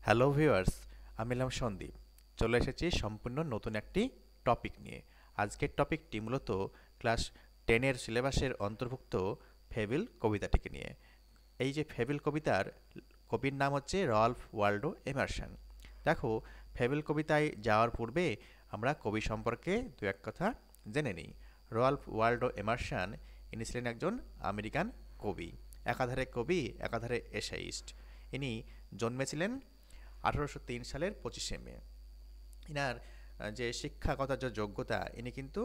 Hello viewers, আমি হলাম সন্দীপ। চলে এসেছি সম্পূর্ণ নতুন একটি টপিক নিয়ে। আজকের টপিকটি মূলত ক্লাস 10-এর সিলেবাসের অন্তর্ভুক্ত ফেভিল কবিতাটিকে নিয়ে। এই যে ফেভিল কবিতার কবির নাম হচ্ছে রল্ফ ওয়াল্ডো এমারসন। দেখো, ফেভিল কবিতায় যাওয়ার পূর্বে আমরা কবি সম্পর্কে দু এক কথা জেনে নিই। রল্ফ ওয়াল্ডো এমারসন ইনি ছিলেন একজন আমেরিকান কবি, একাধারে কবি একাধারে এসাইস্ট। ইনি জন্মেছিলেন 1803 সালের 25শে মে। ইনার যে শিক্ষাগত যে যোগ্যতা ইনি কিন্তু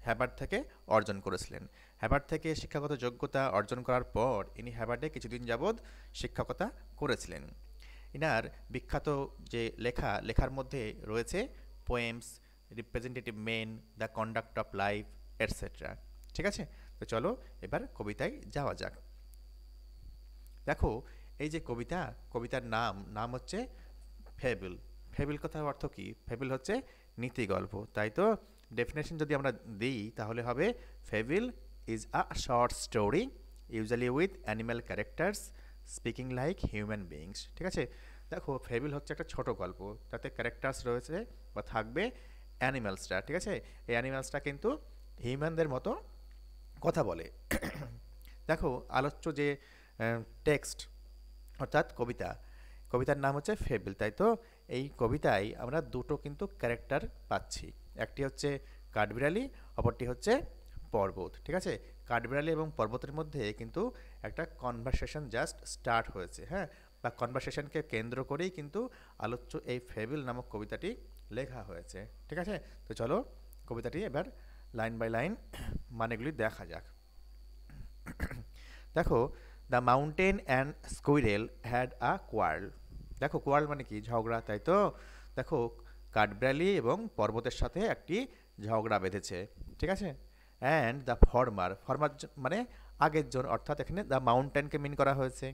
হ্যাভার্ড থেকে অর্জন করেছিলেন। হ্যাভার্ড থেকে শিক্ষাগত যোগ্যতা অর্জন করার পর ইনি হ্যাভার্ডে কিছুদিন যাবৎ শিক্ষকতা করেছিলেন। ইনার বিখ্যাত যে লেখার মধ্যে রয়েছে poems, representative men, the conduct of life, etcetera. ঠিক আছে, তো চলো এবার কবিতায় যাওয়া যাক। দেখো, এই যে কবিতার নাম হচ্ছে ফেবল। ফেবল কথার অর্থ কি? ফেবল হচ্ছে নীতি গল্প, তাই তো। ডেফিনেশন যদি আমরা দিই তাহলে হবে fable is a short story usually with animal characters speaking like human beings. ঠিক আছে, দেখো ফেবল হচ্ছে একটা ছোট গল্প, তাতে ক্যারেক্টার্স রয়েছে বা থাকবে অ্যানিম্যালসরা। ঠিক আছে, এই অ্যানিম্যালসরা কিন্তু হিউম্যানদের মতো কথা বলে। দেখো, আলোচ্য যে টেক্সট অর্থাৎ কবিতার নাম হচ্ছে ফেবল, তাই তো। এই কবিতায় আমরা দুটো কিন্তু ক্যারেক্টার পাচ্ছি। একটি হচ্ছে কাঠবিড়ালি, অপরটি হচ্ছে পর্বত। ঠিক আছে, কাঠবিড়ালি এবং পর্বতের মধ্যে কিন্তু একটা কনভারসেশন জাস্ট স্টার্ট হয়েছে, হ্যাঁ, বা কনভারসেশনকে কেন্দ্র করেই কিন্তু আলোচ্য এই ফেবল নামক কবিতাটি লেখা হয়েছে। ঠিক আছে, তো চলো কবিতাটি এবার লাইন বাই লাইন মানেগুলি দেখা যাক। দেখো, the mountain and squirrel had a quarrel. দেখো, কোয়ার্ল মানে কি? ঝগড়া, তাই তো। দেখো, কাঠবিড়ালি এবং পর্বতের সাথে একটি ঝগড়া বেঁধেছে। ঠিক আছে, অ্যান্ড দ্য ফরমার মানে আগের জন, অর্থাৎ এখানে দ্য মাউন্টেনকে মিন করা হয়েছে।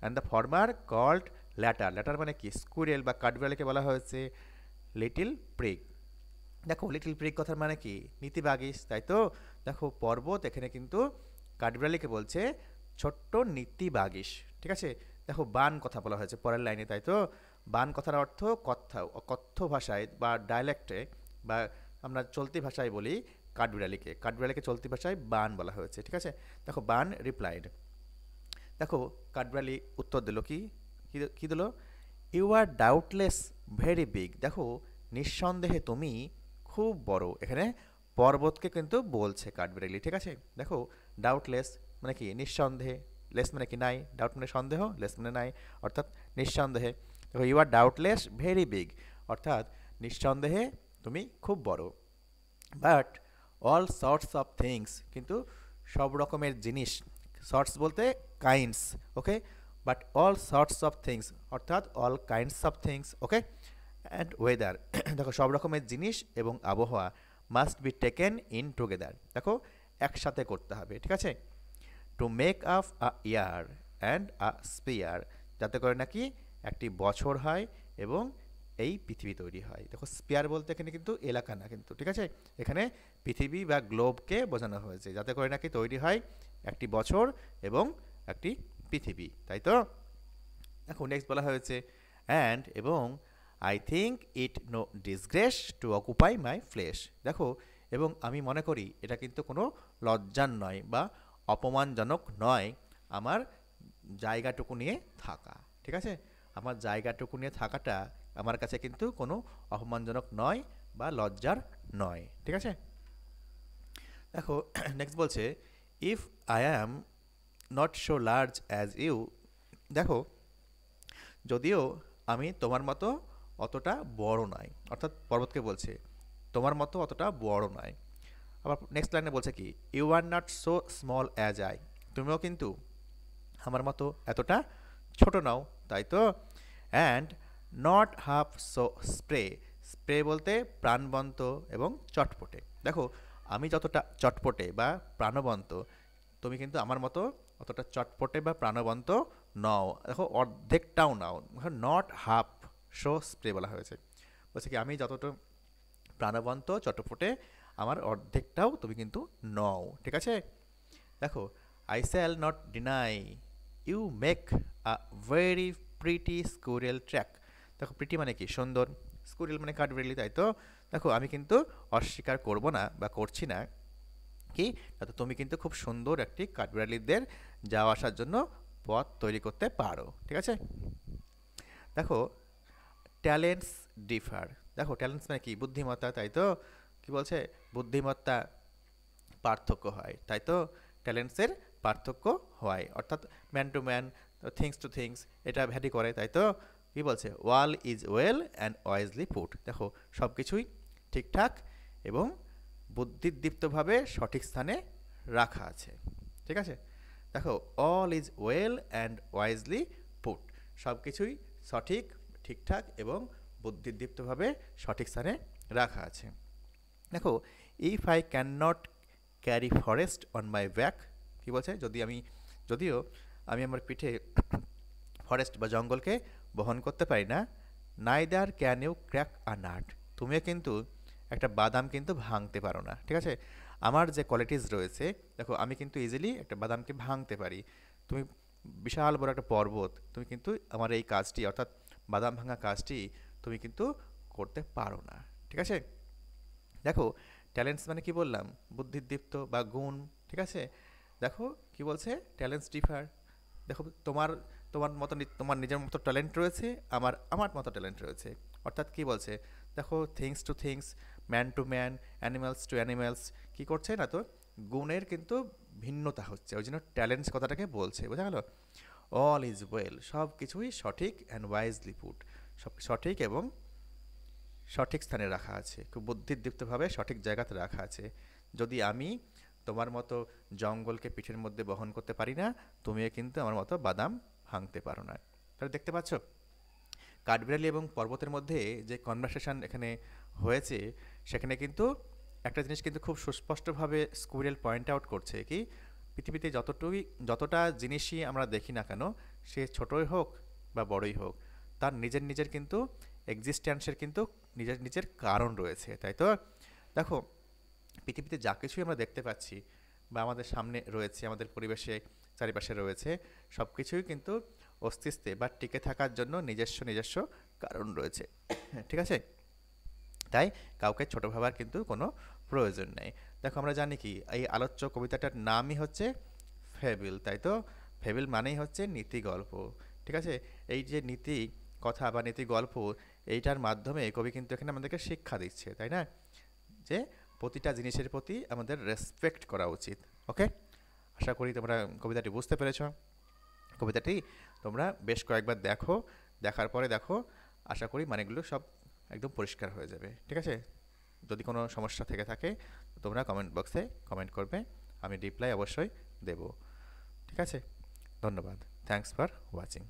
And the former called latter মানে কি? স্কুইরেল বা কাঠবিড়ালিকে বলা হয়েছে লিটিল প্রিগ। দেখো, লিটিল প্রিগ কথার মানে কি? নীতিবাগীশ, তাই তো। দেখো, পর্বত এখানে কিন্তু কাঠবিড়ালিকে বলছে ছোট্ট নীতিবাগীশ। ঠিক আছে, দেখো বান কথা বলা হয়েছে পরের লাইনে, তাই তো। বান কথার অর্থ কথ্য ভাষায় বা ডায়ালেক্টে বা আমরা চলতি ভাষায় বলি কাঠবিড়ালিকে চলতি ভাষায় বান বলা হয়েছে। ঠিক আছে, দেখো বান রিপ্লাইড। দেখো, কাঠবিড়ালি উত্তর দিল কি? কি দিল? You are doubtless very big. দেখো, নিঃসন্দেহে তুমি খুব বড়। এখানে পর্বতকে কিন্তু বলছে কাঠবিড়ালি। ঠিক আছে, দেখো ডাউটলেস মানে কি? নিঃসন্দেহে। লেস মানে কি? নাই। ডাউট মানে সন্দেহ, লেস মানে নাই, অর্থাৎ নিঃসন্দেহে। দেখো, you are doubtless very big, অর্থাৎ নিঃসন্দেহে তুমি খুব বড়। But all sorts of things, কিন্তু সব রকমের জিনিস, সর্টস বলতে kinds, okay. But all sorts of things অর্থাৎ all kinds of things, okay. And weather দেখো, সব রকমের জিনিস এবং আবহাওয়া must be taken in together, দেখো একসাথে করতে হবে। ঠিক আছে, to make up a year and a sphere, যাতে করে নাকি একটি বছর হয় এবং এই পৃথিবী তৈরি হয়। দেখো, স্পিয়ার বলতে এখানে কিন্তু এলাকা না কিন্তু, ঠিক আছে, এখানে পৃথিবী বা গ্লোবকে বোঝানো হয়েছে, যাতে করে নাকি তৈরি হয় একটি বছর এবং একটি পৃথিবী, তাই তো। দেখো, নেক্সট বলা হয়েছে অ্যান্ড এবং I think it no disgrace to occupy my flesh. দেখো, এবং আমি মনে করি এটা কিন্তু কোনো লজ্জার নয় বা অপমানজনক নয় আমার জায়গাটুকু নিয়ে থাকা। ঠিক আছে, আমার জায়গাটুকু নিয়ে থাকাটা আমার কাছে কিন্তু কোনো অপমানজনক নয় বা লজ্জার নয়। ঠিক আছে, দেখো নেক্সট বলছে if I am not so large as you. দেখো, যদিও আমি তোমার মতো অতটা বড় নয়, অর্থাৎ পর্বতকে বলছে তোমার মতো অতটা বড় নয়। আবার নেক্সট লাইনে বলছে কি? You are not so small as I. তুমিও কিন্তু আমার মতো এতটা ছোট নাও, তাই তো। And not half so spry. Spry বলতে প্রাণবন্ত এবং চটপটে। দেখো, আমি যতটা চটপটে বা প্রাণবন্ত, তুমি কিন্তু আমার মতো অতটা চটপটে বা প্রাণবন্ত নও। দেখো, অর্ধেকটাও নাও, নট হাফ সো স্প্রে বলা হয়েছে। বলছে কি আমি যতটা প্রাণবন্ত চটপটে আমার অর্ধেকটাও তুমি কিন্তু নও। ঠিক আছে, দেখো I shall not deny you make a very pretty squirrel track. দেখো প্রিটি মানে কি সুন্দর, স্কুরেল মানে কাঠবিড়ালি, তাই তো? দেখো আমি কিন্তু অস্বীকার করব না বা করছি না কি, তাতে তুমি কিন্তু খুব সুন্দর একটি কাঠবিড়ালিদের যাওয়া আসার জন্য পথ তৈরি করতে পারো, ঠিক আছে? দেখো ট্যালেন্টস ডিফার। দেখো ট্যালেন্টস মানে কি, বুদ্ধিমত্তা, তাই তো? কি বলছে, বুদ্ধিমত্তা পার্থক্য হয়, তাই তো? ট্যালেন্টসের পার্থক্য হয়, অর্থাৎ man to man, things to things, এটা ভ্যারি করে, তাই তো? কি বলছে, ওয়াল is well and wisely put. দেখো সব কিছুই ঠিকঠাক এবং বুদ্ধিদীপ্তভাবে সঠিক স্থানে রাখা আছে, ঠিক আছে? দেখো all is well and wisely put, সব কিছুই সঠিক, ঠিকঠাক এবং বুদ্ধিদীপ্তভাবে সঠিক স্থানে রাখা আছে। দেখো if I can not carry forest on my back, কী বলছে, যদিও আমি আমার পিঠে ফরেস্ট বা জঙ্গলকে বহন করতে পারি না, neither can you crack a nut, তুমিও কিন্তু একটা বাদাম কিন্তু ভাঙতে পারো না, ঠিক আছে? আমার যে কোয়ালিটিস রয়েছে, দেখো আমি কিন্তু ইজিলি একটা বাদামকে ভাঙতে পারি। তুমি বিশাল বড় একটা পর্বত, তুমি কিন্তু আমার এই কাজটি অর্থাৎ বাদাম ভাঙা কাজটি তুমি কিন্তু করতে পারো না, ঠিক আছে? দেখো ট্যালেন্টস মানে কি বললাম, বুদ্ধিদীপ্ত বা গুণ, ঠিক আছে? দেখো কি বলছে, ট্যালেন্টস ডিফার। দেখো তোমার তোমার মতো তোমার নিজের মতো ট্যালেন্ট রয়েছে, আমার আমার মতো ট্যালেন্ট রয়েছে, অর্থাৎ কি বলছে, দেখো things to things, man to man, animals to animals, কি করছে না তো, গুণের কিন্তু ভিন্নতা হচ্ছে, ওই জন্য ট্যালেন্টস কথাটাকে বলছে, বোঝা গেল? অল ইজ ওয়েল, সব কিছুই সঠিক, অ্যান্ড ওয়াইজলি পুট, সব সঠিক এবং সঠিক স্থানে রাখা আছে, খুব বুদ্ধিদীপ্তভাবে সঠিক জায়গাতে রাখা আছে। যদি আমি তোমার মতো জঙ্গলকে পিঠের মধ্যে বহন করতে পারি না, তুমিও কিন্তু আমার মতো বাদাম ভাঙতে পারো না। তাহলে দেখতে পাচ্ছ কাঠবিড়ালি এবং পর্বতের মধ্যে যে কনভারসেশন এখানে হয়েছে, সেখানে কিন্তু একটা জিনিস কিন্তু খুব সুস্পষ্টভাবে স্কুইরেল পয়েন্ট আউট করছে কি, পৃথিবীতে যতটা জিনিসই আমরা দেখি না কেন, সে ছোটই হোক বা বড়ই হোক, তার নিজের নিজের কিন্তু এক্সিস্ট্যান্সের কিন্তু নিজের নিজের কারণ রয়েছে, তাই তো? দেখো পৃথিবীতে যা কিছুই আমরা দেখতে পাচ্ছি বা আমাদের সামনে রয়েছে, আমাদের পরিবেশে চারিপাশে রয়েছে, সব কিছুই কিন্তু অস্তিত্বে বা টিকে থাকার জন্য নিজস্ব নিজস্ব কারণ রয়েছে, ঠিক আছে? তাই কাউকে ছোট ভাবার কিন্তু কোনো প্রয়োজন নেই। দেখো আমরা জানি কি, এই আলোচ্য কবিতাটার নামই হচ্ছে ফেবিল, তাই তো? ফেবিল মানেই হচ্ছে নীতি গল্প, ঠিক আছে? এই যে নীতি কথা বা নীতি গল্প, এইটার মাধ্যমে কবি কিন্তু এখানে আমাদেরকে শিক্ষা দিচ্ছে, তাই না? যে প্রতিটা জিনিসের প্রতি আমাদের রেসপেক্ট করা উচিত। ওকে, আশা করি তোমরা কবিতাটি বুঝতে পেরেছ। কবিতাটি তোমরা বেশ কয়েকবার দেখো, দেখার পরে দেখো, আশা করি মানেগুলো সব একদম পরিষ্কার হয়ে যাবে, ঠিক আছে? যদি কোনো সমস্যা থেকে থাকে তোমরা কমেন্ট বক্সে কমেন্ট করবে, আমি রিপ্লাই অবশ্যই দেব, ঠিক আছে? ধন্যবাদ, থ্যাংকস ফর ওয়াচিং।